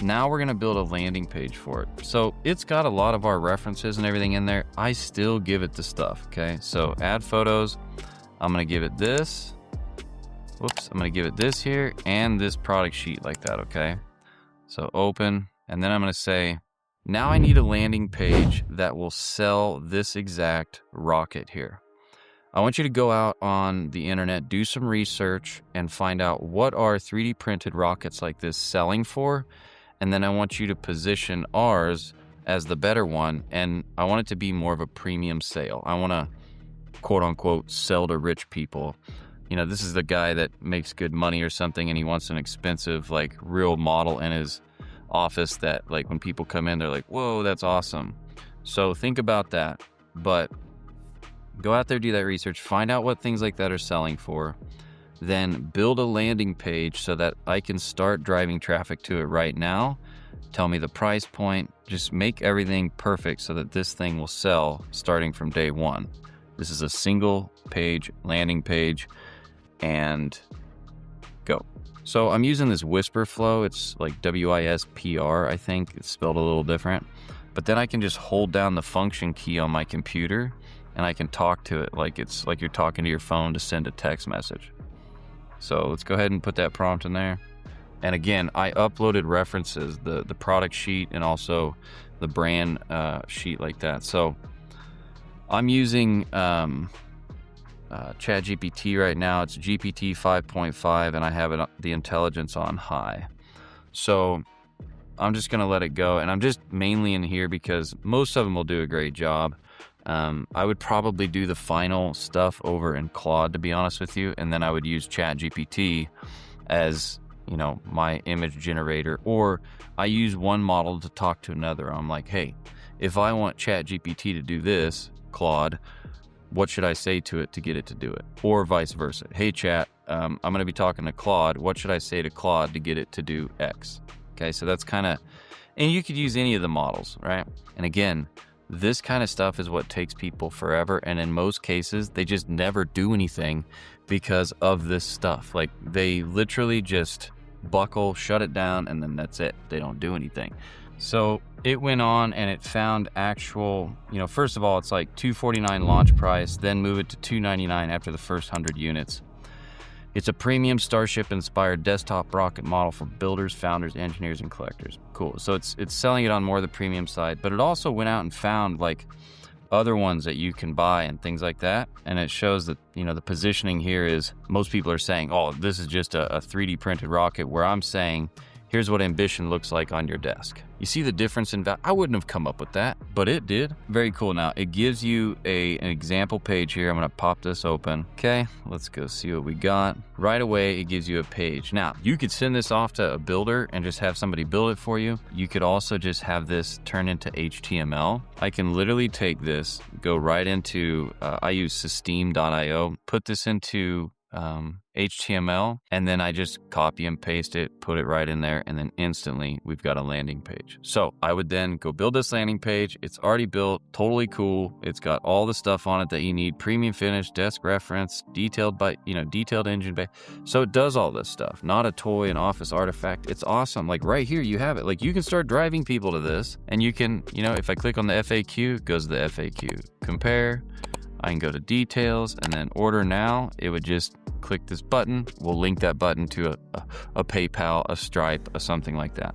now we're gonna build a landing page for it. So it's got a lot of our references and everything in there. I still give it the stuff, okay? So add photos, I'm gonna give it this. Whoops, I'm gonna give it this here and this product sheet like that, okay? So open, and then I'm gonna say, now I need a landing page that will sell this exact rocket here. I want you to go out on the internet, do some research, and find out what are 3D printed rockets like this selling for. And then I want you to position ours as the better one. And I want it to be more of a premium sale. I want to, quote unquote, sell to rich people. You know, this is the guy that makes good money or something, and he wants an expensive, like, real model in his office that, like, when people come in, they're like, whoa, that's awesome. So think about that. But go out there, do that research, find out what things like that are selling for, then build a landing page so that I can start driving traffic to it right now. Tell me the price point, just make everything perfect so that this thing will sell starting from day one. This is a single page landing page, and go. So I'm using this Whisper Flow. It's like WISPR, I think. It's spelled a little different. But then I can just hold down the function key on my computer and I can talk to it like it's like you're talking to your phone to send a text message. So let's go ahead and put that prompt in there. And again, I uploaded references, the product sheet and also the brand sheet like that. So I'm using ChatGPT right now. It's GPT 5.5 and I have it, the intelligence on high. So I'm just gonna let it go. And I'm just mainly in here because most of them will do a great job. I would probably do the final stuff over in Claude, to be honest with you, and then I would use ChatGPT as, you know, my image generator, or I use one model to talk to another. I'm like, hey, if I want ChatGPT to do this, Claude, what should I say to it to get it to do it? Or vice versa. Hey, Chat, I'm going to be talking to Claude. What should I say to Claude to get it to do X? Okay, so that's kind of, and you could use any of the models, right? And again, this kind of stuff is what takes people forever, and in most cases they just never do anything because of this stuff. Like, they literally just buckle, shut it down, and then that's it. They don't do anything. So it went on and it found actual, you know, first of all, it's like $249 launch price, then move it to $299 after the first 100 units. It's a premium Starship-inspired desktop rocket model for builders, founders, engineers, and collectors. Cool. So it's selling it on more of the premium side, but it also went out and found like other ones that you can buy and things like that. And it shows that, you know, the positioning here is most people are saying, oh, this is just a 3D printed rocket, where I'm saying, here's what ambition looks like on your desk. You see the difference in value? I wouldn't have come up with that, but it did. Very cool. Now, it gives you an example page here. I'm gonna pop this open. Okay, let's go see what we got. Right away, it gives you a page. Now, you could send this off to a builder and just have somebody build it for you. You could also just have this turn into HTML. I can literally take this, go right into, I use Systeme.io, put this into HTML, and then I just copy and paste it, put it right in there, and then instantly we've got a landing page. So I would then go build this landing page. It's already built, totally cool. It's got all the stuff on it that you need: premium finish, desk reference, detailed engine bay. So it does all this stuff, not a toy, an office artifact. It's awesome. Like right here, you have it. Like, you can start driving people to this, and you can, you know, if I click on the FAQ, it goes to the FAQ. Compare. I can go to details and then order now. It would just click this button. We'll link that button to a PayPal, a Stripe, or something like that.